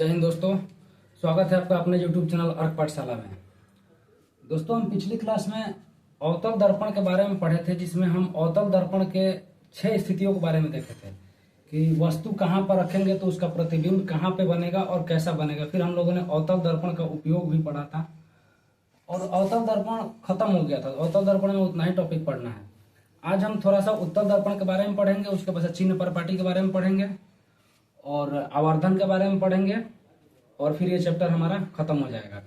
जय हिंद दोस्तों, स्वागत है आपका अपने YouTube चैनल अर्क पाठशाला में। दोस्तों, हम पिछली क्लास में अवतल दर्पण के बारे में पढ़े थे, जिसमें हम अवतल दर्पण के 6 स्थितियों के बारे में देखे थे कि वस्तु कहाँ पर रखेंगे तो उसका प्रतिबिंब कहाँ पे बनेगा और कैसा बनेगा। फिर हम लोगों ने अवतल दर्पण का उपयोग भी पढ़ा था और अवतल दर्पण खत्म हो गया था। अवतल दर्पण में उतना ही टॉपिक पढ़ना है। आज हम थोड़ा सा उत्तल दर्पण के बारे में पढ़ेंगे, उसके बाद चिन्ह परपाटी के बारे में पढ़ेंगे और आवर्धन के बारे में पढ़ेंगे और फिर ये चैप्टर हमारा खत्म हो जाएगा।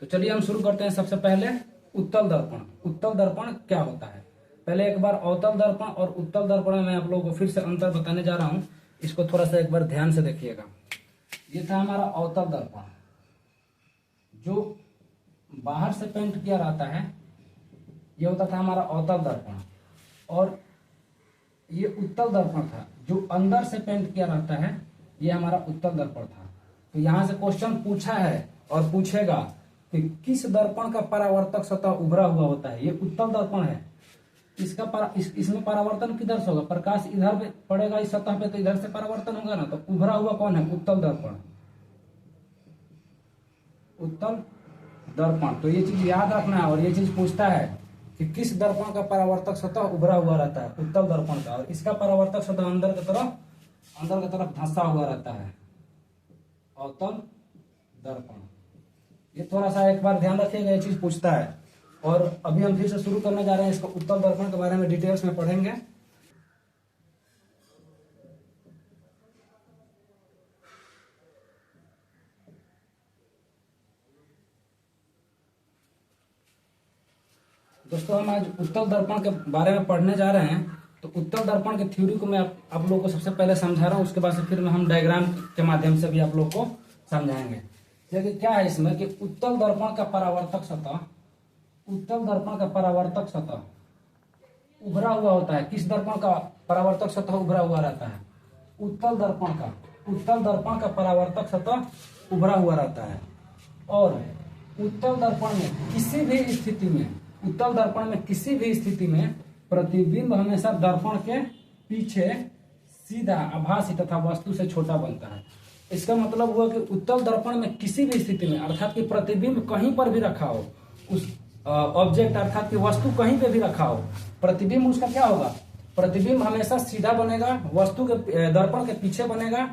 तो चलिए हम शुरू करते हैं। सबसे पहले उत्तल दर्पण। उत्तल दर्पण क्या होता है? पहले एक बार अवतल दर्पण और उत्तल दर्पण में मैं आप लोगों को फिर से अंतर बताने जा रहा हूं, इसको थोड़ा सा एक बार ध्यान से देखिएगा। ये था हमारा अवतल दर्पण, जो बाहर से पेंट किया रहता है, ये होता था हमारा अवतल दर्पण। और ये उत्तल दर्पण था, जो अंदर से पेंट किया रहता है, ये हमारा उत्तल दर्पण था। तो यहाँ से क्वेश्चन पूछा है और पूछेगा कि किस दर्पण का परावर्तक सतह उभरा हुआ होता है? ये उत्तल दर्पण है। इसमें परावर्तन किधर से होगा? प्रकाश इधर पे पड़ेगा इस सतह पे, तो इधर से परावर्तन होगा ना। तो उभरा हुआ कौन है? उत्तल दर्पण। उत्तल दर्पण। तो ये चीज याद रखना है। और ये चीज पूछता है कि किस दर्पण का परावर्तक सतह उभरा हुआ रहता है? उत्तल दर्पण का। और इसका परावर्तक सतह अंदर की तरफ धंसा हुआ रहता है, अवतल दर्पण। ये थोड़ा सा एक बार ध्यान रखिएगा, ये चीज पूछता है। और अभी हम फिर से शुरू करने जा रहे हैं। इसको उत्तल दर्पण के बारे में डिटेल्स में पढ़ेंगे। दोस्तों, हम आज उत्तल दर्पण के बारे में पढ़ने जा रहे हैं। तो उत्तल दर्पण के थ्योरी को मैं आप लोगों को सबसे पहले समझा रहा हूँ, उसके बाद से फिर हम डायग्राम के माध्यम से भी आप लोग को समझाएंगे। देखिए क्या है इसमें कि उत्तल दर्पण का परावर्तक सतह, उत्तल दर्पण का परावर्तक सतह उभरा हुआ होता है। किस दर्पण का परावर्तक सतह उभरा हुआ रहता है? उत्तल दर्पण का। उत्तल दर्पण का परावर्तक सतह उभरा हुआ रहता है। और उत्तल दर्पण में किसी भी स्थिति में, उत्तल दर्पण में किसी भी स्थिति में प्रतिबिंब हमेशा दर्पण के पीछे सीधा, आभासी तथा वस्तु से छोटा बनता है। इसका मतलब हुआ कि उत्तल दर्पण में किसी भी स्थिति में, अर्थात कि प्रतिबिंब कहीं पर भी रखा हो, उस ऑब्जेक्ट अर्थात कि वस्तु कहीं पे भी रखा हो, प्रतिबिंब उसका क्या होगा? प्रतिबिंब हमेशा सीधा बनेगा, वस्तु के दर्पण के पीछे बनेगा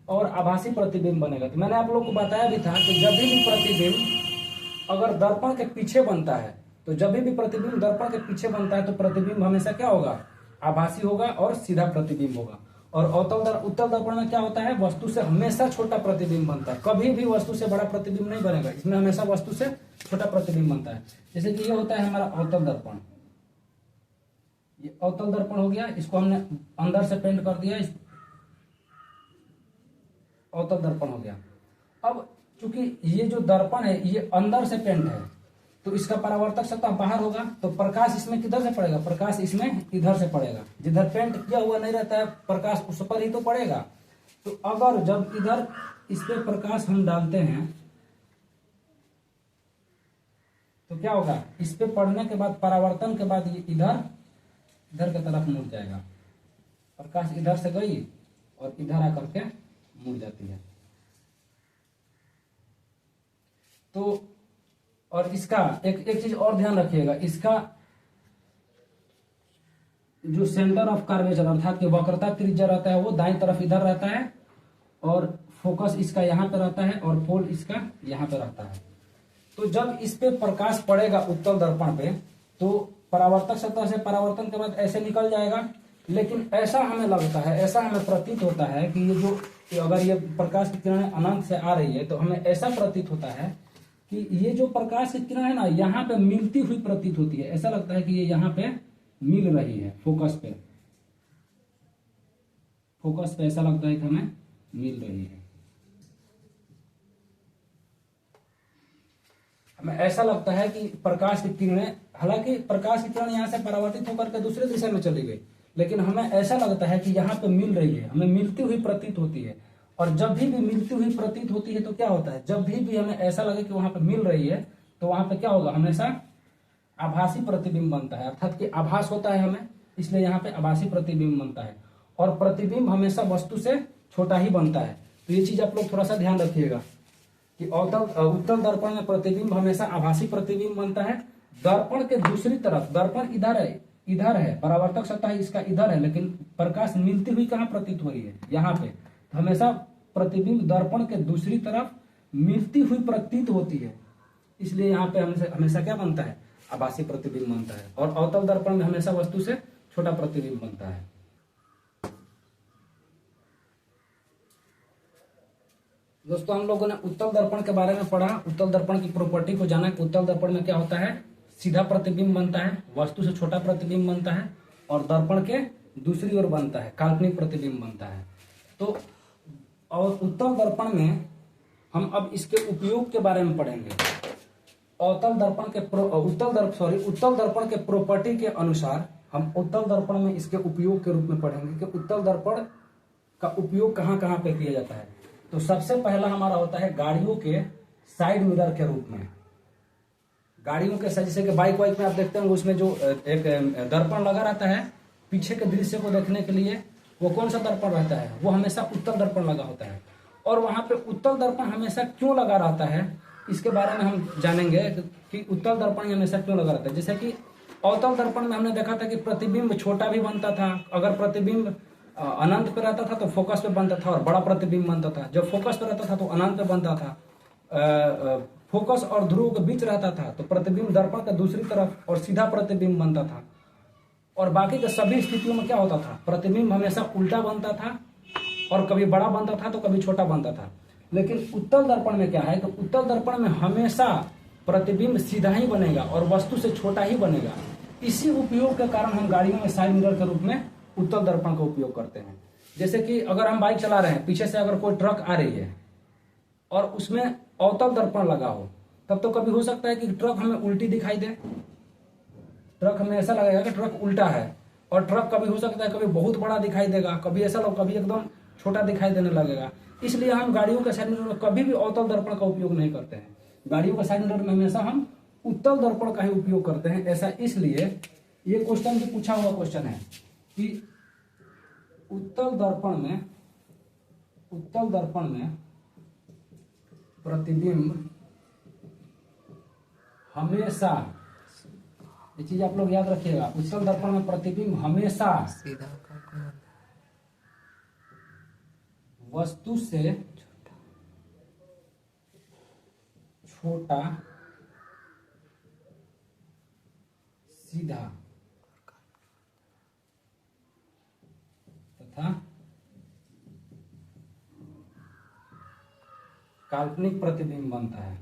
और आभासी प्रतिबिंब बनेगा। तो मैंने आप लोग को बताया भी था कि जब भी प्रतिबिंब अगर दर्पण के पीछे बनता है, तो जब भी प्रतिबिंब दर्पण के पीछे बनता है तो प्रतिबिंब हमेशा क्या होगा? आभासी होगा और सीधा प्रतिबिंब होगा। और उत्तल दर्पण में क्या होता है? वस्तु से हमेशा छोटा प्रतिबिंब बनता है। कभी भी वस्तु से बड़ा प्रतिबिंब नहीं बनेगा, इसमें हमेशा वस्तु से छोटा प्रतिबिंब बनता है। जैसे कि ये होता है हमारा अवतल दर्पण। ये अवतल दर्पण हो गया, इसको हमने अंदर से पेंट कर दिया, अवतल दर्पण हो गया। अब चूंकि ये जो दर्पण है ये अंदर से पेंट है, तो इसका परावर्तक सतह बाहर होगा, तो प्रकाश इसमें किधर से पड़ेगा? प्रकाश इसमें इधर से पड़ेगा। जिधर पेंट किया हुआ नहीं रहता है प्रकाश उस पर ही तो पड़ेगा। तो अगर जब इधर इस पे प्रकाश हम डालते हैं तो क्या होगा? इस पे पड़ने के बाद, परावर्तन के बाद ये इधर की तरफ मुड़ जाएगा। प्रकाश इधर से गई और इधर आकर के मुड़ जाती है। तो और इसका एक चीज और ध्यान रखिएगा, इसका जो सेंटर ऑफ कर्वेचर अर्थात कि वक्रता त्रिज्या रहता है वो दाईं तरफ इधर रहता है और फोकस इसका यहाँ पे रहता है और पोल इसका यहाँ पे रहता है। तो जब इस पे प्रकाश पड़ेगा उत्तल दर्पण पे, तो परावर्तक सतह से परावर्तन के बाद ऐसे निकल जाएगा। लेकिन ऐसा हमें लगता है, ऐसा हमें प्रतीत होता है कि ये जो, अगर ये प्रकाश की किरणें अनंत से आ रही है तो हमें ऐसा प्रतीत होता है कि ये जो प्रकाश की किरण है ना, यहाँ पे मिलती हुई प्रतीत होती है। ऐसा लगता है कि ये यहाँ पे मिल रही है, फोकस पे ऐसा लगता है कि हमें मिल रही है। हमें ऐसा लगता है कि प्रकाश की किरणें, हालांकि प्रकाश की किरण यहाँ से परावर्तित होकर के दूसरे दिशा में चली गई, लेकिन हमें ऐसा लगता है कि यहाँ पे मिल रही है, हमें मिलती हुई प्रतीत होती है। और जब भी मिलती हुई प्रतीत होती है तो क्या होता है? जब भी हमें ऐसा लगे कि वहां पे मिल रही है तो वहां पे क्या होगा? हमेशा आभासी प्रतिबिंब बनता है, अर्थात कि आभास होता है हमें, इसलिए यहाँ पे आभासी प्रतिबिंब बनता है। और प्रतिबिंब हमेशा वस्तु से छोटा ही बनता है। तो ये चीज आप लोग थोड़ा सा ध्यान रखिएगा कि उत्तल दर्पण में प्रतिबिंब हमेशा आभासी प्रतिबिंब बनता है। दर्पण के दूसरी तरफ, दर्पण इधर है, परावर्तक सतह इसका इधर है, लेकिन प्रकाश मिलती हुई कहाँ प्रतीत हो रही है, यहाँ पे। तो हमेशा प्रतिबिंब दर्पण के दूसरी तरफ मिलती हुई प्रतीत होती है, इसलिए यहाँ पे हमेशा क्या बनता है, आभासी प्रतिबिंब बनता है। और अवतल दर्पण में हमेशा वस्तु से छोटा प्रतिबिंब बनता है। दोस्तों हम लोगों ने उत्तल दर्पण के बारे में पढ़ा, उत्तल दर्पण की प्रॉपर्टी को जाना कि उत्तल दर्पण में क्या होता है, सीधा प्रतिबिंब बनता है, वस्तु से छोटा प्रतिबिंब बनता है, और दर्पण के दूसरी ओर बनता है, काल्पनिक प्रतिबिंब बनता है। तो और उत्तल दर्पण में हम अब इसके उपयोग के बारे में पढ़ेंगे। उत्तल दर्पण के प्रॉपर्टी के अनुसार हम उत्तल दर्पण में इसके उपयोग के रूप में पढ़ेंगे कि उत्तल दर्पण का उपयोग कहाँ कहाँ पे किया जाता है। तो सबसे पहला हमारा होता है गाड़ियों के साइड मिरर के रूप में। गाड़ियों के जैसे कि बाइक वाइक में आप देखते हैं उसमें जो एक दर्पण लगा रहता है पीछे के दृश्य को देखने के लिए, वो कौन सा दर्पण रहता है, वो हमेशा उत्तल दर्पण लगा होता है। और वहां पे उत्तल दर्पण हमेशा क्यों लगा रहता है, इसके बारे में हम जानेंगे कि उत्तल दर्पण हमेशा क्यों लगा रहता है। जैसे कि अवतल दर्पण में हमने देखा था कि प्रतिबिंब छोटा भी बनता था, अगर प्रतिबिंब अनंत पे रहता था तो फोकस पे बनता था और बड़ा प्रतिबिंब बनता था। जब फोकस पे रहता था तो अनंत पे बनता था। फोकस और ध्रुव के बीच रहता था तो प्रतिबिंब दर्पण के दूसरी तरफ और सीधा प्रतिबिंब बनता था। और बाकी के सभी स्थितियों में क्या होता था, प्रतिबिंब हमेशा उल्टा बनता था और कभी बड़ा बनता था तो कभी छोटा बनता था। लेकिन उत्तल दर्पण में क्या है, तो उत्तल दर्पण में हमेशा प्रतिबिंब सीधा ही बनेगा और वस्तु से छोटा ही बनेगा। इसी उपयोग के कारण हम गाड़ियों में साइड मिरर के रूप में उत्तल दर्पण का उपयोग करते हैं। जैसे कि अगर हम बाइक चला रहे हैं, पीछे से अगर कोई ट्रक आ रही है और उसमें अवतल दर्पण लगा हो, तब तो कभी हो सकता है कि ट्रक हमें उल्टी दिखाई दे, ट्रक हमें ऐसा लगेगा कि ट्रक उल्टा है। और ट्रक कभी हो सकता है कभी बहुत बड़ा दिखाई देगा, कभी ऐसा कभी एकदम छोटा दिखाई देने लगेगा। इसलिए हम गाड़ियों के साइड मिरर में कभी भी अवतल दर्पण का उपयोग नहीं करते हैं। गाड़ियों के साइड मिरर में हमेशा हम उत्तल दर्पण का ही उपयोग करते हैं। ऐसा इसलिए, ये क्वेश्चन भी पूछा हुआ क्वेश्चन है कि उत्तल दर्पण में प्रतिबिंब हमेशा, ये चीज आप लोग याद रखिएगा, उत्तल दर्पण में प्रतिबिंब हमेशा वस्तु से छोटा, सीधा तथा काल्पनिक प्रतिबिंब बनता है,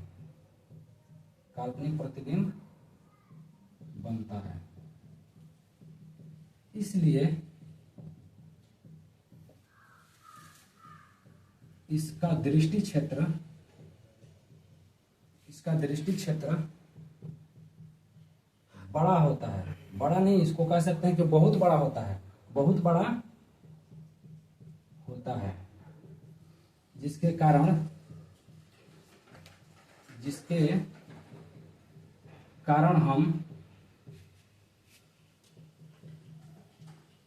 काल्पनिक प्रतिबिंब बनता है। इसलिए इसका दृष्टि क्षेत्र बड़ा होता है। बड़ा नहीं, इसको कह सकते हैं कि बहुत बड़ा होता है, बहुत बड़ा होता है, जिसके कारण हम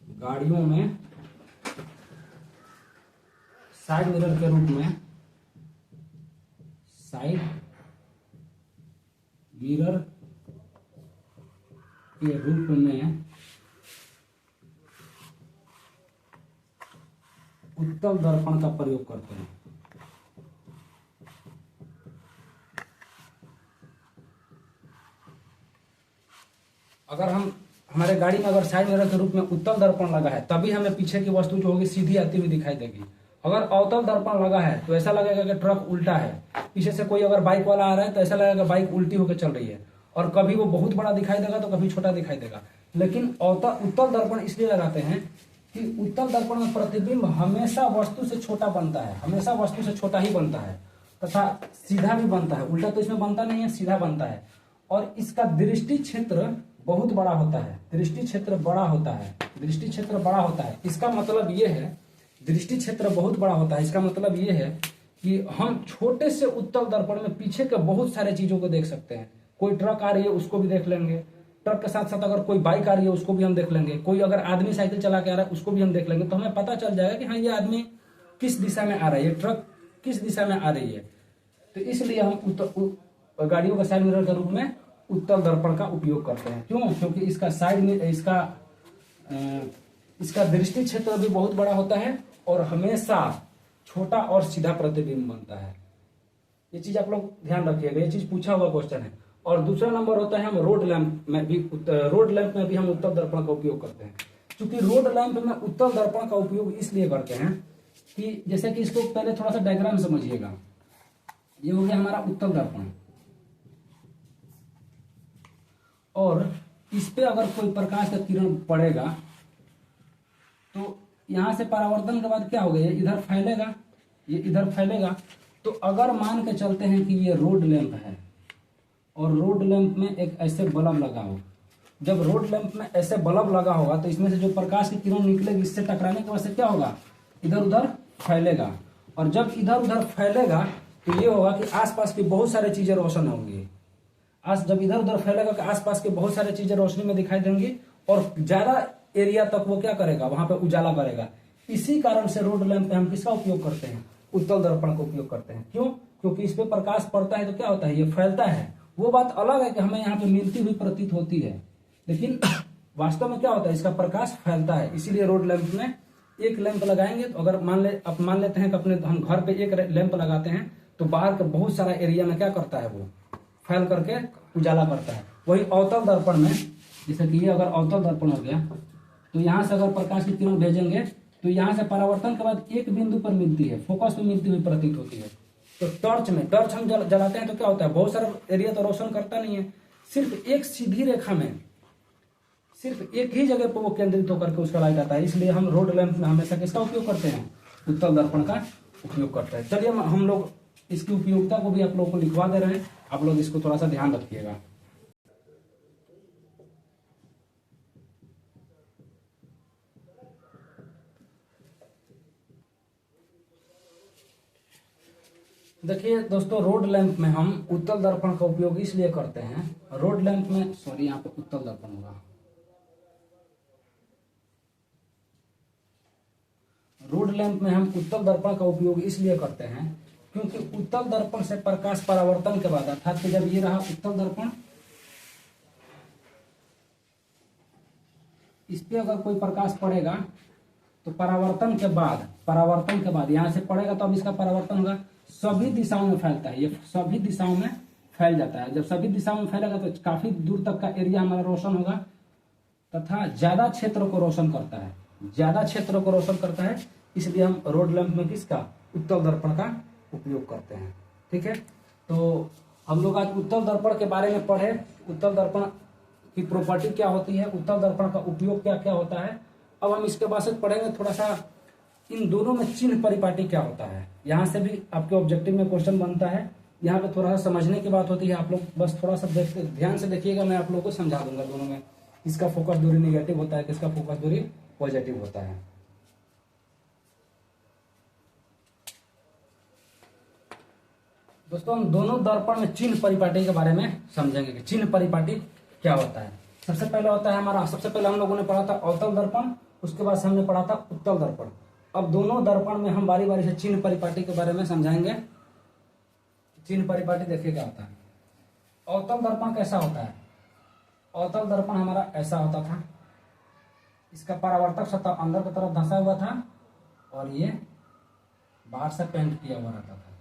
गाड़ियों में साइड मिरर के रूप में, साइड मिरर के रूप में उत्तल दर्पण का प्रयोग करते हैं। अगर हमारे गाड़ी में अगर साइड मिरर के रूप में उत्तल दर्पण लगा है, तभी हमें पीछे की वस्तु जो होगी सीधी आती हुई दिखाई देगी। अगर अवतल दर्पण लगा है तो ऐसा लगेगा कि ट्रक उल्टा है, पीछे से कोई अगर बाइक वाला आ रहा है तो ऐसा लगेगा बाइक उल्टी होकर चल रही है, और कभी वो बहुत बड़ा दिखाई देगा तो कभी छोटा दिखाई देगा। लेकिन उत्तल दर्पण इसलिए लगाते हैं कि उत्तल दर्पण में प्रतिबिंब हमेशा वस्तु से छोटा बनता है, हमेशा वस्तु से छोटा ही बनता है तथा सीधा भी बनता है। उल्टा तो इसमें बनता नहीं है, सीधा बनता है। और इसका दृष्टि क्षेत्र बहुत बड़ा होता है, दृष्टि क्षेत्र बड़ा होता है, दृष्टि क्षेत्र बड़ा होता है। इसका मतलब ये है, दृष्टि क्षेत्र बहुत बड़ा होता है, इसका मतलब ये है कि हम छोटे से उत्तल दर्पण में पीछे के बहुत सारे चीजों को देख सकते हैं। कोई ट्रक आ रही है उसको भी देख लेंगे, ट्रक के साथ साथ अगर कोई बाइक आ रही है उसको भी हम देख लेंगे, कोई अगर आदमी साइकिल चला के आ रहा है उसको भी हम देख लेंगे। तो हमें पता चल जाएगा कि हाँ ये आदमी किस दिशा में आ रहा है, ये ट्रक किस दिशा में आ रही है। तो इसलिए हम गाड़ियों का साइड मिरर के रूप में उत्तल दर्पण का उपयोग करते हैं। क्यों? क्योंकि इसका साइड में इसका दृष्टि क्षेत्र भी बहुत बड़ा होता है और हमेशा छोटा और सीधा प्रतिबिंब बनता है। ये चीज आप लोग ध्यान रखिएगा, ये चीज पूछा हुआ क्वेश्चन है। और दूसरा नंबर होता है हम रोड लैंप में भी हम उत्तल दर्पण का उपयोग करते हैं। क्योंकि रोड लैंप में उत्तल दर्पण का उपयोग इसलिए करते हैं कि जैसे कि इसको पहले थोड़ा सा डायग्राम समझिएगा। ये हो गया हमारा उत्तल दर्पण, और इस पे अगर कोई प्रकाश का किरण पड़ेगा तो यहां से परावर्तन के बाद क्या होगा, ये इधर फैलेगा, ये इधर फैलेगा। तो अगर मान के चलते हैं कि ये रोड लैंप है और रोड लैंप में एक ऐसे बल्ब लगा हो, जब रोड लैंप में ऐसे बल्ब लगा होगा तो इसमें से जो प्रकाश की किरण निकलेगी इससे टकराने की वजह से क्या होगा, इधर उधर फैलेगा। और जब इधर उधर फैलेगा तो ये होगा कि आसपास की बहुत सारी चीजें रोशन होंगी। जब इधर उधर फैलेगा कि आसपास की बहुत सारी चीजें रोशनी में दिखाई देंगी और ज्यादा एरिया तक वो क्या करेगा, वहां पे उजाला करेगा। इसी कारण से रोड लैंप पे हम किसका उपयोग करते हैं, उत्तल दर्पण का उपयोग करते हैं। क्यों? क्योंकि इस पे प्रकाश पड़ता है तो क्या होता है, ये फैलता है। वो बात अलग है कि हमें यहाँ पे मिलती हुई प्रतीत होती है, लेकिन वास्तव में क्या होता है, इसका प्रकाश फैलता है। इसीलिए रोड लैंप में एक लैंप लगाएंगे तो अगर मान लेते हैं कि अपने हम घर पे एक लैंप लगाते हैं तो बाहर के बहुत सारा एरिया में क्या करता है, वो फैल करके उजाला करता है। वही अवतल दर्पण में, जैसे कि ये अगर अवतल दर्पण हो गया तो यहाँ से अगर प्रकाश की किरण भेजेंगे तो यहाँ से परावर्तन के बाद एक बिंदु पर मिलती है, फोकस में मिलती हुई प्रतीत होती है। तो टॉर्च हम जलाते हैं तो क्या होता है, बहुत सारा एरिया तो रोशन करता नहीं है, सिर्फ एक सीधी रेखा में सिर्फ एक ही जगह पर वो केंद्रित होकर के उसका लाइट आता है। इसलिए हम रोड लैंप में हमेशा किसका उपयोग करते हैं, उत्तल दर्पण का उपयोग करते हैं। चलिए हम लोग इसकी उपयोगिता को भी आप लोगों को लिखवा दे रहे हैं, आप लोग इसको थोड़ा सा ध्यान रखिएगा। देखिए दोस्तों, रोड लैंप में हम उत्तल दर्पण का उपयोग इसलिए करते हैं, रोड लैंप में यहाँ पे उत्तल दर्पण होगा। रोड लैंप में हम उत्तल दर्पण का उपयोग इसलिए करते हैं क्योंकि उत्तल दर्पण से प्रकाश परावर्तन के बाद, अर्थात कि जब ये रहा उत्तल दर्पण, इस पे अगर कोई प्रकाश पड़ेगा तो परावर्तन के बाद यहां से पड़ेगा तो अब इसका परावर्तन होगा, सभी दिशाओं में फैलता है, ये सभी दिशाओं में फैल जाता है। जब सभी दिशाओं में फैलेगा तो काफी दूर तक का एरिया हमारा रोशन होगा तथा ज्यादा क्षेत्र को रोशन करता है। इसलिए हम रोड लैंप में किसका, उत्तल दर्पण का उपयोग करते हैं। ठीक है, तो हम लोग आज उत्तल दर्पण के बारे में पढ़े, उत्तल दर्पण की प्रॉपर्टी क्या होती है, उत्तल दर्पण का उपयोग क्या क्या होता है। अब हम इसके बाद से पढ़ेंगे थोड़ा सा इन दोनों में चिन्ह परिपाटी क्या होता है। यहाँ से भी आपके ऑब्जेक्टिव में क्वेश्चन बनता है, यहाँ पे थोड़ा सा समझने की बात होती है। आप लोग बस थोड़ा सा ध्यान से देखिएगा, मैं आप लोगों को समझा दूंगा दोनों में किसका फोकस दूरी निगेटिव होता है, किसका फोकस दूरी पॉजिटिव होता है। दोस्तों, हम दोनों दर्पण में चिन्ह परिपाटी के बारे में समझेंगे कि चिन्ह परिपाटी क्या होता है। सबसे पहले हम लोगों ने पढ़ा था अवतल दर्पण, उसके बाद हमने पढ़ा था उत्तल दर्पण। अब दोनों दर्पण में हम बारी बारी से चिन्ह परिपाटी के बारे में समझाएंगे। चिन्ह परिपाटी देखिए क्या होता है। अवतल दर्पण कैसा होता है, अवतल दर्पण हमारा ऐसा होता था, इसका परावर्तक सतह अंदर की तरफ धंसा हुआ था और ये बाहर से पेंट किया हुआ रहता था।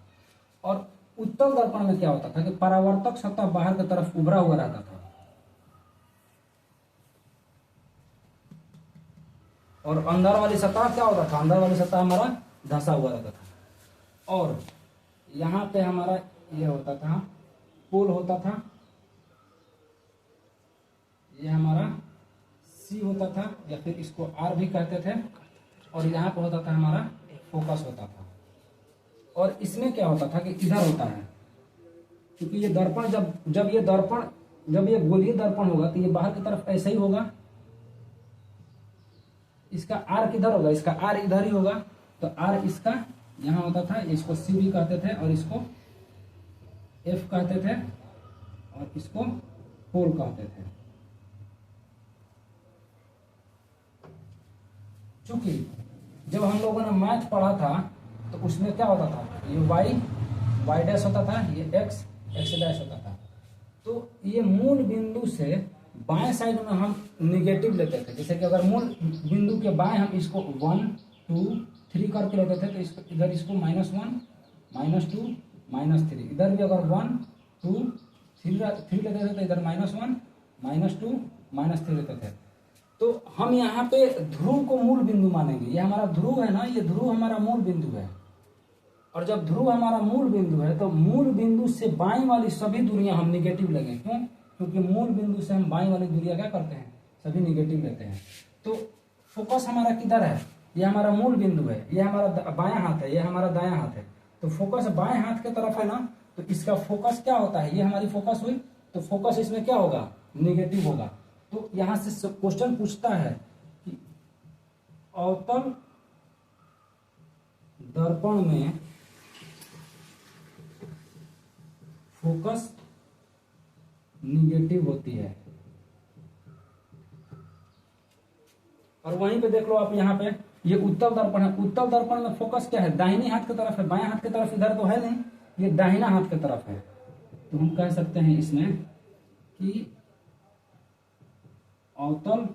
और उत्तल दर्पण में क्या होता था कि परावर्तक सतह बाहर की तरफ उभरा हुआ रहता था और अंदर वाली सतह क्या होता था, अंदर वाली सतह हमारा धंसा हुआ रहता था। और यहाँ पे हमारा ये होता था, पोल होता था, ये हमारा सी होता था या फिर इसको आर भी कहते थे, और यहाँ पे होता था हमारा फोकस होता था। और इसमें क्या होता था कि इधर होता है, क्योंकि ये दर्पण जब ये गोलीय दर्पण होगा तो ये बाहर की तरफ ऐसे ही होगा, इसका आर किधर होगा, इसका आर इधर ही होगा। तो आर इसका यहाँ होता था, इसको सी भी कहते थे और इसको एफ कहते थे और इसको पोल कहते थे। चूंकि जब हम लोगों ने मैथ पढ़ा था तो उसमें क्या होता था, ये वाई डैश होता था, ये एक्स डैश होता था। तो ये मूल बिंदु से बाएं साइड में हम निगेटिव लेते थे। जैसे कि अगर मूल बिंदु के बाएं हम इसको 1 2 3 करके लेते थे, तो इसको इधर इसको -1 -2 -3, इधर भी अगर 1 2 3 लेते थे तो इधर -1 -2 -3 लेते थे। तो हम यहाँ पे ध्रुव को मूल बिंदु मानेंगे। ये हमारा ध्रुव है ना, ये ध्रुव हमारा मूल बिंदु है। और जब ध्रुव हमारा मूल बिंदु है तो मूल बिंदु से बाईं वाली सभी दूरियां हम निगेटिव लेंगे। क्यों? क्योंकि मूल बिंदु से हम बाईं वाली दूरियां क्या करते हैं, सभी निगेटिव लेते हैं। तो फोकस हमारा किधर है, ये हमारा मूल बिंदु है, ये हमारा बायां हाथ है, ये हमारा दायां हाथ है। तो फोकस बाएं हाथ की तरफ है ना, तो इसका फोकस क्या होता है, ये हमारी फोकस हुई, तो फोकस इसमें क्या होगा, निगेटिव होगा। तो यहां से क्वेश्चन पूछता है कि अवतल दर्पण में फोकस निगेटिव होती है। और वहीं पे देख लो आप, यहाँ पे ये उत्तल दर्पण है। उत्तल दर्पण में फोकस क्या है, दाहिनी हाथ की तरफ है, बाएं हाथ की तरफ इधर तो है नहीं, ये दाहिना हाथ की तरफ है। तो हम कह सकते हैं इसमें कि उत्तल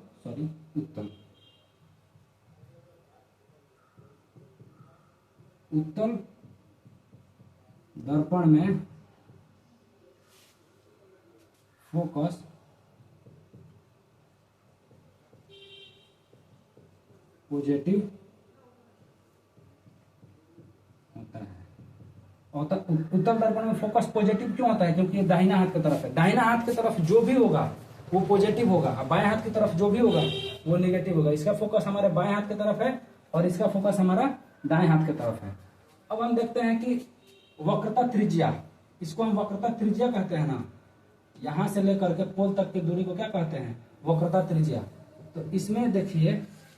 दर्पण में फोकस पॉजिटिव होता है। उत्तल दर्पण में फोकस पॉजिटिव क्यों होता है, क्योंकि ये दाहिना हाथ की तरफ है। दाहिना हाथ की तरफ जो भी होगा वो पॉजिटिव होगा, बाएं हाथ की तरफ जो भी होगा वो नेगेटिव होगा। इसका फोकस हमारे बाएं हाथ की तरफ है और इसका फोकस हमारा दाएं हाथ की तरफ है। अब हम देखते हैं कि वक्रता त्रिज्या, इसको हम वक्रता त्रिज्या कहते हैं ना, यहां से लेकर के पोल तक की दूरी को क्या कहते हैं, वक्रता त्रिज्या। तो इसमें देखिए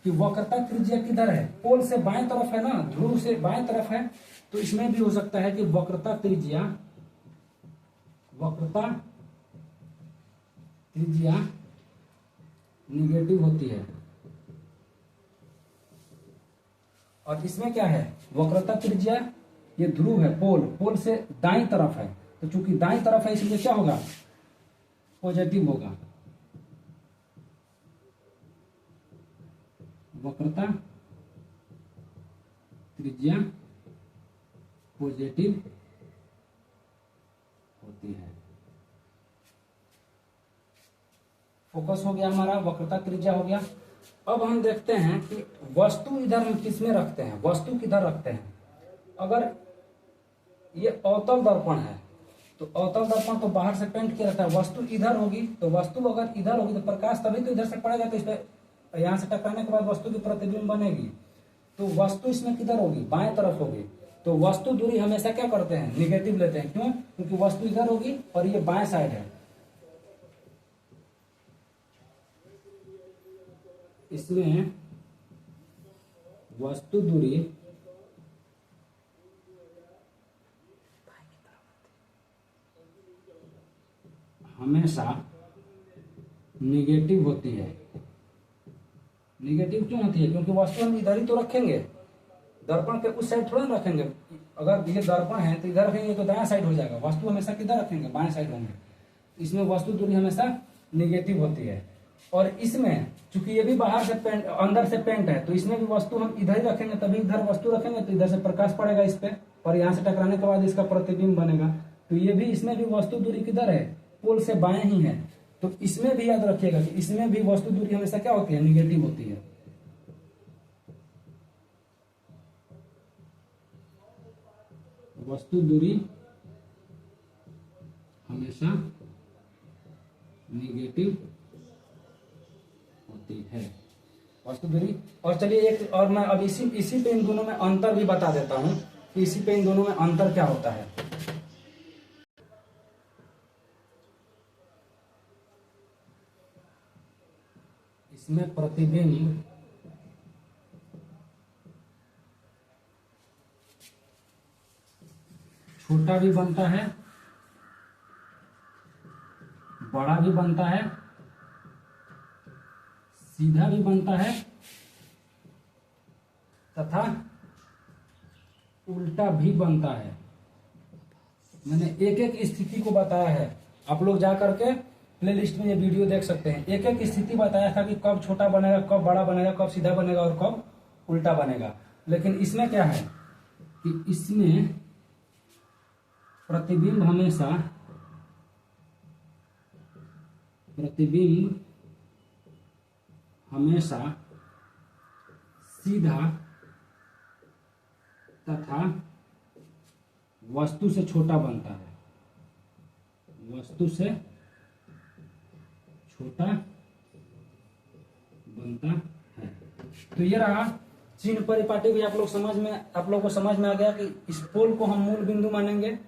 कि वक्रता त्रिज्या किधर है, पोल से बाएं तरफ है ना, ध्रुव से बाएं तरफ है। तो इसमें भी हो सकता है कि वक्रता त्रिज्या निगेटिव होती है। और इसमें क्या है, वक्रता त्रिज्या, ये ध्रुव है, पोल से दाईं तरफ है। तो चूंकि दाईं तरफ है इसलिए क्या होगा, पॉजिटिव होगा। वक्रता त्रिज्या पॉजिटिव होती है। फोकस हो गया हमारा, वक्रता त्रिज्या हो गया। अब हम देखते हैं कि वस्तु इधर हम किस में रखते हैं, वस्तु किधर रखते हैं। अगर ये अवतल दर्पण है तो अवतल दर्पण तो बाहर से पेंट किया रहता है, वस्तु इधर होगी। तो वस्तु अगर इधर होगी तो प्रकाश तभी तो इधर से पड़ेगा, तो इसमें यहां से टकराने के बाद वस्तु की प्रतिबिंब बनेगी। तो वस्तु इसमें किधर होगी, बाएं तरफ होगी। तो वस्तु दूरी हमेशा क्या करते हैं, निगेटिव लेते हैं। क्यों? क्योंकि वस्तु इधर होगी और ये बाएं साइड है। इसमें वस्तु दूरी हमेशा निगेटिव होती है। निगेटिव क्यों होती है, क्योंकि वस्तु हम इधर ही तो रखेंगे, दर्पण के उस साइड थोड़ा ना रखेंगे। अगर ये दर्पण है तो इधर रखेंगे तो दायां साइड हो जाएगा, वस्तु हमेशा किधर रखेंगे, बाएं साइड होंगे। इसमें वस्तु दूरी हमेशा निगेटिव होती है। और इसमें चूंकि ये भी बाहर से पेंट, अंदर से पेंट है, तो इसमें भी वस्तु हम इधर ही रखेंगे, तभी इधर वस्तु रखेंगे तो इधर से प्रकाश पड़ेगा इस पे, और यहाँ से टकराने के बाद इसका प्रतिबिंब बनेगा। तो ये भी, इसमें भी वस्तु दूरी किधर है, पोल से बाएं ही है। तो इसमें भी याद रखिएगा कि इसमें भी वस्तु दूरी हमेशा क्या होती है, निगेटिव होती है। वस्तु दूरी हमेशा निगेटिव होती है, वस्तु दूरी। और चलिए एक और मैं अब इसी पे इन दोनों में अंतर भी बता देता हूं कि इसी पे इन दोनों में अंतर क्या होता है। इसमें प्रतिबिंब छोटा भी बनता है, बड़ा भी बनता है, सीधा भी बनता है तथा उल्टा भी बनता है। मैंने एक एक स्थिति को बताया है, आप लोग जा करके प्ले लिस्ट में ये वीडियो देख सकते हैं। एक एक स्थिति बताया था कि कब छोटा बनेगा, कब बड़ा बनेगा, कब सीधा बनेगा और कब उल्टा बनेगा। लेकिन इसमें क्या है कि इसमें प्रतिबिंब हमेशा सीधा तथा वस्तु से छोटा बनता है, वस्तु से छोटा बनता है। तो ये रहा चिन्ह परिपाटी भी आप लोग को समझ में आ गया कि इस पोल को हम मूल बिंदु मानेंगे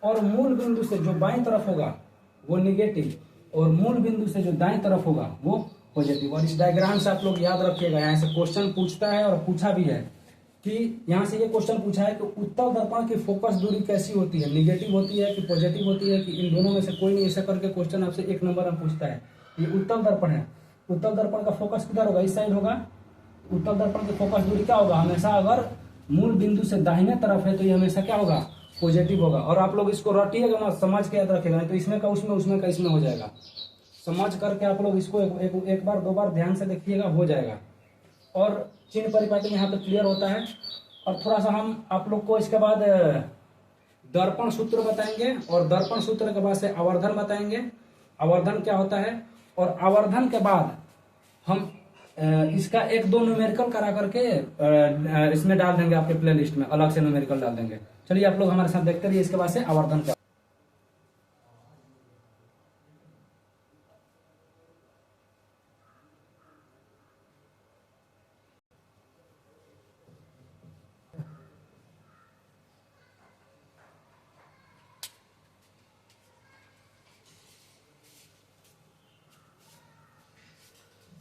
और मूल बिंदु से जो बाईं तरफ होगा वो निगेटिव और मूल बिंदु से जो दाईं तरफ होगा वो पॉजिटिव। और इस डायग्राम से आप लोग याद रखिएगा, यहाँ से क्वेश्चन पूछता है और पूछा भी है कि यहाँ से ये क्वेश्चन पूछा है कि उत्तल दर्पण की फोकस दूरी कैसी होती है, निगेटिव होती है कि पॉजिटिव होती है कि इन दोनों में से कोई नहीं। ऐसा करके क्वेश्चन आपसे 1 नंबर में पूछता है। ये उत्तल दर्पण है, उत्तल दर्पण का फोकस किधर होगा, इस साइड होगा। उत्तल दर्पण की फोकस दूरी क्या होगा, हमेशा अगर मूल बिंदु से दाहिने तरफ है तो ये हमेशा क्या होगा, पॉजिटिव होगा। और आप लोग इसको रटिएगा ना, समझ के याद रखिएगा, नहीं तो इसमें का उसमें का इसमें हो जाएगा। समझ करके आप लोग इसको एक बार 2 बार ध्यान से देखिएगा, हो जाएगा। और चिन्ह परिपाटी यहाँ पे क्लियर होता है। और थोड़ा सा हम आप लोग को इसके बाद दर्पण सूत्र बताएंगे और दर्पण सूत्र के बाद से आवर्धन बताएंगे, आवर्धन क्या होता है। और आवर्धन के बाद हम इसका 1-2 न्यूमेरिकल करा करके इसमें डाल देंगे, आपके प्ले लिस्ट में अलग से न्यूमेरिकल डाल देंगे। चलिए आप लोग हमारे साथ देखते रहिए, इसके बाद से आवर्धन क्या।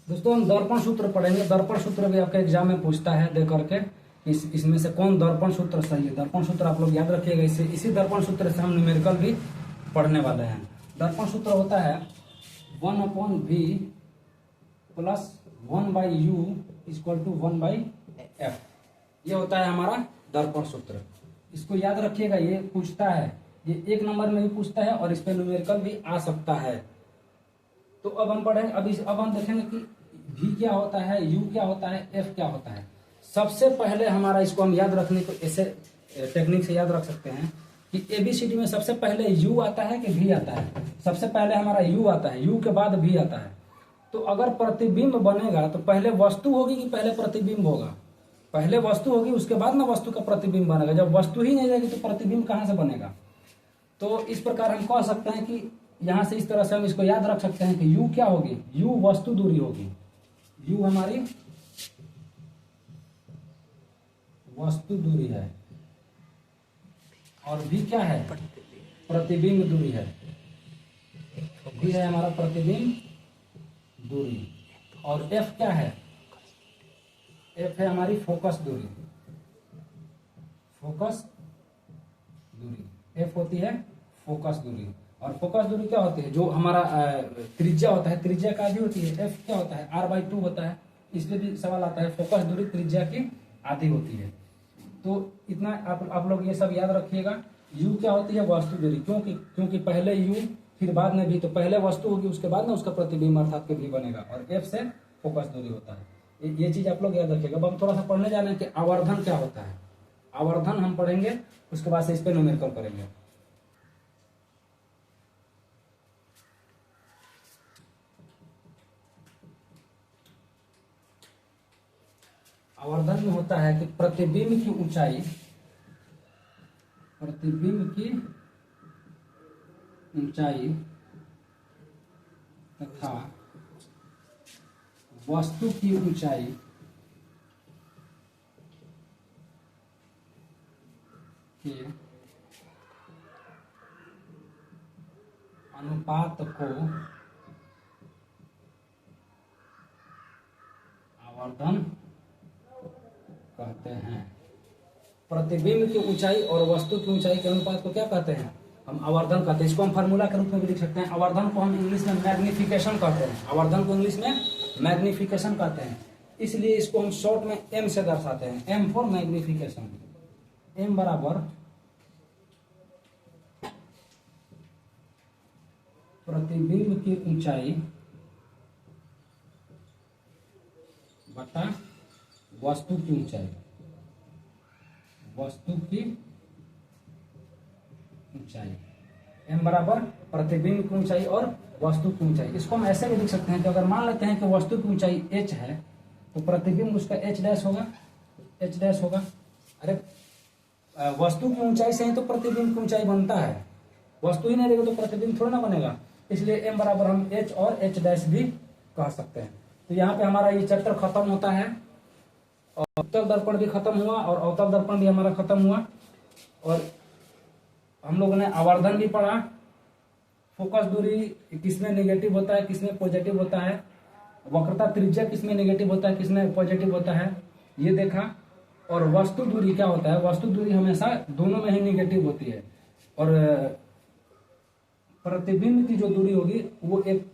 दोस्तों हम दर्पण सूत्र पढ़ेंगे। दर्पण सूत्र भी आपके एग्जाम में पूछता है दे करके, इसमें से कौन दर्पण सूत्र सही है। दर्पण सूत्र आप लोग याद रखिएगा, इसी दर्पण सूत्र से हम न्यूमेरिकल भी पढ़ने वाले हैं। दर्पण सूत्र होता है 1/v plus 1/u equal to 1/f। ये होता है हमारा दर्पण सूत्र। इसको याद रखिएगा, ये पूछता है, ये 1 नंबर में भी पूछता है और इस पे न्यूमेरिकल भी आ सकता है। तो अब हम पढ़ेंगे, अब हम देखेंगे कि v क्या होता है, u क्या होता है, f क्या होता है। सबसे पहले हमारा इसको हम याद रखने को ऐसे टेक्निक से याद रख सकते हैं कि ABCD में सबसे पहले u आता है कि v आता है। सबसे पहले हमारा u आता है, u के बाद v आता है। तो अगर प्रतिबिंब बनेगा तो पहले वस्तु होगी कि पहले प्रतिबिंब होगा, पहले वस्तु होगी उसके बाद ना वस्तु का प्रतिबिंब बनेगा। जब वस्तु ही नहीं रहेगी तो प्रतिबिंब कहाँ से बनेगा। तो इस प्रकार हम कह सकते हैं कि यहां से इस तरह से हम इसको याद रख सकते हैं कि u क्या होगी, u वस्तु दूरी होगी, u हमारी वस्तु दूरी है और v क्या है, प्रतिबिंब दूरी है। v है हमारा प्रतिबिंब दूरी और f क्या है, f है हमारी फोकस दूरी, फोकस दूरी f होती है फोकस दूरी। और फोकस दूरी क्या होती है, जो हमारा त्रिज्या होता है, त्रिज्या का आधी होती है, f क्या होता है, r/2 होता है। इसलिए भी सवाल आता है, फोकस दूरी त्रिज्या की आधी होती है। तो इतना आप लोग ये सब याद रखिएगा। u क्या होती है, वस्तु दूरी, क्योंकि पहले u फिर बाद में भी, तो पहले वस्तु होगी उसके बाद में उसका प्रतिबिंब अर्थात के भी बनेगा। और f से फोकस दूरी होता है। ये चीज आप लोग याद रखिएगा। अब हम थोड़ा सा पढ़ने जा रहे हैं कि आवर्धन क्या होता है। आवर्धन हम पढ़ेंगे, उसके बाद से इस पे न्यूमेरिकल करेंगे। आवर्धन में होता है कि प्रतिबिंब की ऊंचाई तथा वस्तु की ऊंचाई के अनुपात को आवर्धन कहते हैं। प्रतिबिंब की ऊंचाई और वस्तु की ऊंचाई के अनुपात को क्या कहते हैं, हम आवर्धन कहते हैं। इसको हम फार्मूला के रूप में भी लिख सकते हैं। आवर्धन को हम इंग्लिश में मैग्निफिकेशन कहते हैं। आवर्धन को इंग्लिश में मैग्निफिकेशन कहते हैं, इसलिए इसको हम शॉर्ट में m से दर्शाते हैं। m फॉर मैग्निफिकेशन, m बराबर प्रतिबिंब की ऊंचाई बटा वस्तु की ऊंचाई, वस्तु की ऊंचाई। m बराबर प्रतिबिंब की ऊंचाई और वस्तु की ऊंचाई। इसको हम ऐसे भी लिख सकते हैं कि अगर मान लेते हैं कि वस्तु की ऊंचाई h है तो प्रतिबिंब उसका h डैश होगा, h डैश होगा। अरे वस्तु की ऊंचाई से ही तो प्रतिबिंब की ऊंचाई बनता है, वस्तु ही नहीं रहेगी तो प्रतिबिंब थोड़ा ना बनेगा। इसलिए m बराबर हम h और h डैश भी कह सकते हैं। तो यहाँ पे हमारा ये चैप्टर खत्म होता है और उत्तल दर्पण भी खत्म हुआ और अवतल दर्पण भी हमारा खत्म हुआ। और हम लोगों ने आवर्धन भी पढ़ा, फोकस दूरी किसमें नेगेटिव होता है किसमें पॉजिटिव होता है, वक्रता त्रिज्या किसमें नेगेटिव होता है किसमें पॉजिटिव होता है ये देखा। और वस्तु दूरी क्या होता है, वस्तु दूरी हमेशा दोनों में ही नेगेटिव होती है। और प्रतिबिंब की जो दूरी होगी वो एक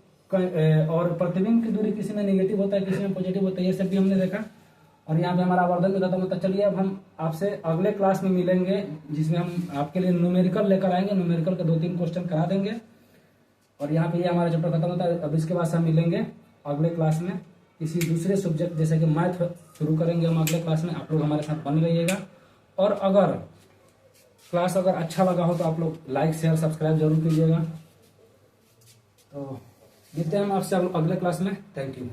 और प्रतिबिंब की दूरी किसी में नेगेटिव होता है किसी में पॉजिटिव होता है, ये सब भी हमने देखा। और यहाँ पे हमारा आवर्धन भी खत्म होता है। चलिए अब हम आपसे अगले क्लास में मिलेंगे जिसमें हम आपके लिए न्यूमेरिकल लेकर आएंगे, न्यूमेरिकल के 2-3 क्वेश्चन करा देंगे। और यहाँ पे ये हमारा चैप्टर खत्म होता है। अब इसके बाद हम मिलेंगे अगले क्लास में किसी दूसरे सब्जेक्ट जैसे कि मैथ शुरू करेंगे हम अगले क्लास में। आप लोग हमारे साथ बने रहिएगा। और अगर क्लास अगर अच्छा लगा हो तो आप लोग लाइक शेयर सब्सक्राइब जरूर कीजिएगा। तो मिलते हैं हम आपसे अगले क्लास में। Thank you.